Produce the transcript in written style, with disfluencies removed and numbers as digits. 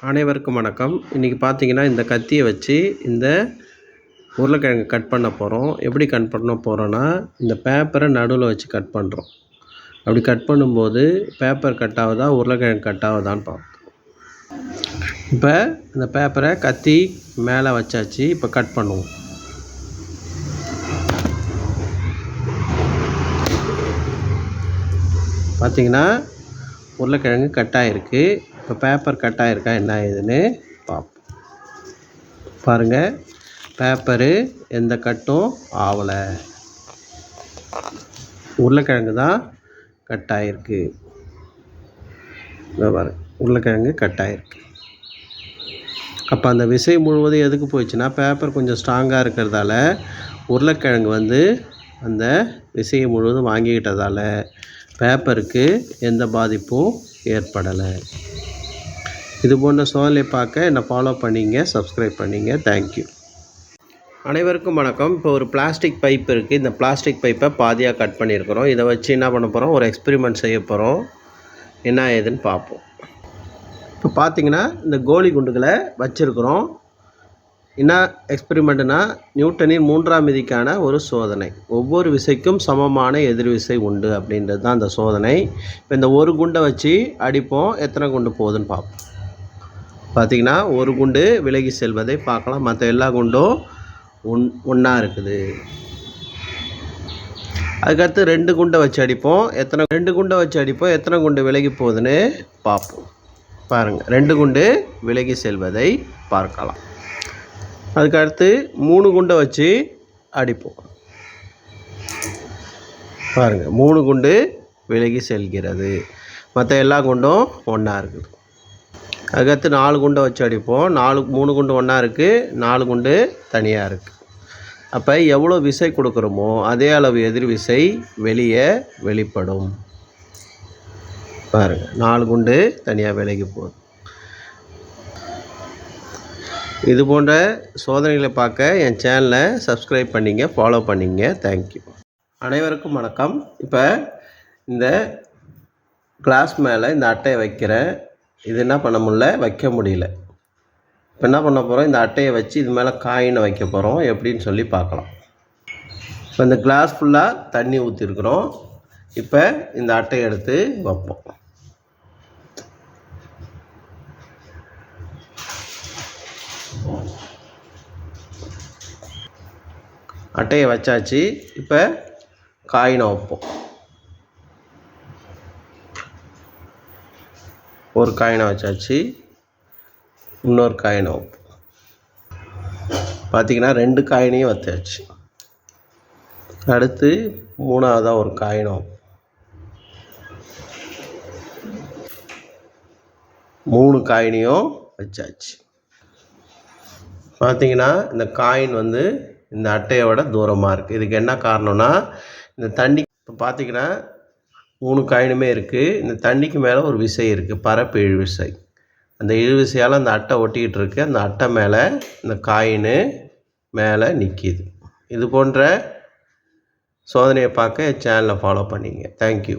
அனைவருக்கும் வணக்கம். இன்றைக்கி பார்த்தீங்கன்னா இந்த கத்தியை வச்சு இந்த உருளைக்கிழங்கு கட் பண்ண போகிறோம். எப்படி கட் பண்ண போகிறோன்னா, இந்த பேப்பரை நடுவில் வச்சு கட் பண்ணுறோம். அப்படி கட் பண்ணும்போது பேப்பர் கட் ஆகுதா உருளைக்கிழங்கு கட் ஆகுதான்னு பார்ப்போம். இப்போ இந்த பேப்பரை கத்தி மேலே வச்சாச்சு. இப்போ கட் பண்ணுவோம். பார்த்தீங்கன்னா உருளைக்கிழங்கு கட் ஆகிருக்கு. இப்போ பேப்பர் கட் ஆகிருக்கா என்ன ஆகுதுன்னு பார்ப்போம். பாருங்கள், பேப்பரு எந்த கட்டும் ஆகலை. உருளைக்கிழங்கு தான் கட் ஆகிருக்கு. பாருங்க, உருளைக்கிழங்கு கட் ஆகிருக்கு. அப்போ அந்த விசை முழுவதும் எதுக்கு போயிடுச்சுன்னா, பேப்பர் கொஞ்சம் ஸ்ட்ராங்காக இருக்கிறதால உருளைக்கிழங்கு அந்த விசையை முழுவதும் வாங்கிக்கிட்டதால் பேப்பருக்கு எந்த பாதிப்பும் ஏற்படலை. இது போன்ற சோதனை பார்க்க என்னை ஃபாலோ பண்ணிங்க, சப்ஸ்கிரைப் பண்ணிங்க. தேங்க்யூ. அனைவருக்கும் வணக்கம். இப்போ ஒரு பிளாஸ்டிக் பைப் இருக்குது. இந்த பிளாஸ்டிக் பைப்பை பாதியாக கட் பண்ணியிருக்கிறோம். இதை வச்சு என்ன பண்ண போகிறோம், ஒரு எக்ஸ்பெரிமெண்ட் செய்ய போகிறோம். என்ன ஏதுன்னு பார்ப்போம். இப்போ பார்த்திங்கன்னா இந்த கோலி குண்டுகளை வச்சுருக்கிறோம். என்ன எக்ஸ்பெரிமெண்ட்டுனா, நியூட்டனின் 3ஆம் விதிக்கான ஒரு சோதனை. ஒவ்வொரு விசைக்கும் சமமான எதிர்விசை உண்டு அப்படின்றது தான் அந்த சோதனை. இப்போ இந்த ஒரு குண்டை வச்சு அடிப்போம், எத்தனை குண்டு போகுதுன்னு பார்ப்போம். பார்த்திங்கன்னா ஒரு குண்டு விலகி செல்வதை பார்க்கலாம். மற்ற எல்லா குண்டும் ஒன்றா இருக்குது. அதுக்கடுத்து 2 குண்டை வச்சு அடிப்போம். 2 குண்டை வச்சு அடிப்போம், எத்தனை குண்டு விலகி போகுதுன்னு பார்ப்போம். பாருங்கள், 2 குண்டு விலகி செல்வதை பார்க்கலாம். அதுக்கடுத்து 3 குண்டை வச்சு அடிப்போம். பாருங்கள், 3 குண்டு விலகி செல்கிறது. மற்ற எல்லா குண்டும் ஒன்றா இருக்குது. அதுக்கடுத்து 4 குண்டை வச்சு அடிப்போம். 3 குண்டு ஒன்றா இருக்குது, 4 குண்டு தனியாக இருக்குது. அப்போ எவ்வளோ விசை கொடுக்குறோமோ அதே அளவு எதிர்விசை வெளிப்படும். பாருங்கள், 4 குண்டு தனியாக விலகி போகுது. இது போன்ற சோதனைகளை பார்க்க என் சேனலை சப்ஸ்கிரைப் பண்ணிங்க, ஃபாலோ பண்ணிங்க. தேங்க்யூ. அனைவருக்கும் வணக்கம். இப்போ இந்த கிளாஸ் மேலே இந்த அட்டையை வைக்கிறேன். இது என்ன பண்ண முடியல, வைக்க முடியல. இப்போ என்ன பண்ண போகிறோம், இந்த அட்டையை வச்சு இது மேலே காயினை வைக்க போகிறோம். எப்படின்னு சொல்லி பார்க்கலாம். இப்போ இந்த கிளாஸ் ஃபுல்லாக தண்ணி ஊற்றிருக்கிறோம். இப்போ இந்த அட்டையை எடுத்து வைப்போம். அட்டையை வச்சாச்சு. இப்போ காயினை வைப்போம். ஒரு காயினை வச்சாச்சு, இன்னொரு காயினை வைப்போம். பார்த்திங்கன்னா 2 காயினையும் வச்சாச்சு. அடுத்து 3ஆவதாக ஒரு காயினை வைப்போம். 3 காயினையும் வச்சாச்சு. பார்த்திங்கன்னா இந்த காயின் இந்த அட்டையோட தூரமாக இருக்குது. இதுக்கு என்ன காரணம்னா, இந்த தண்ணி இப்போ பார்த்திங்கன்னா 3 காயினுமே இருக்குது. இந்த தண்ணிக்கு மேலே ஒரு விசை இருக்குது, பரப்பு இழுவிசை. அந்த இழுவிசையால் அந்த அட்டை ஒட்டிக்கிட்டு இருக்குது. அந்த அட்டை மேலே இந்த காயின் மேலே நிற்கிது. இது போன்ற சோதனையை பார்க்க சேனலை ஃபாலோ பண்ணிங்க. தேங்க்யூ.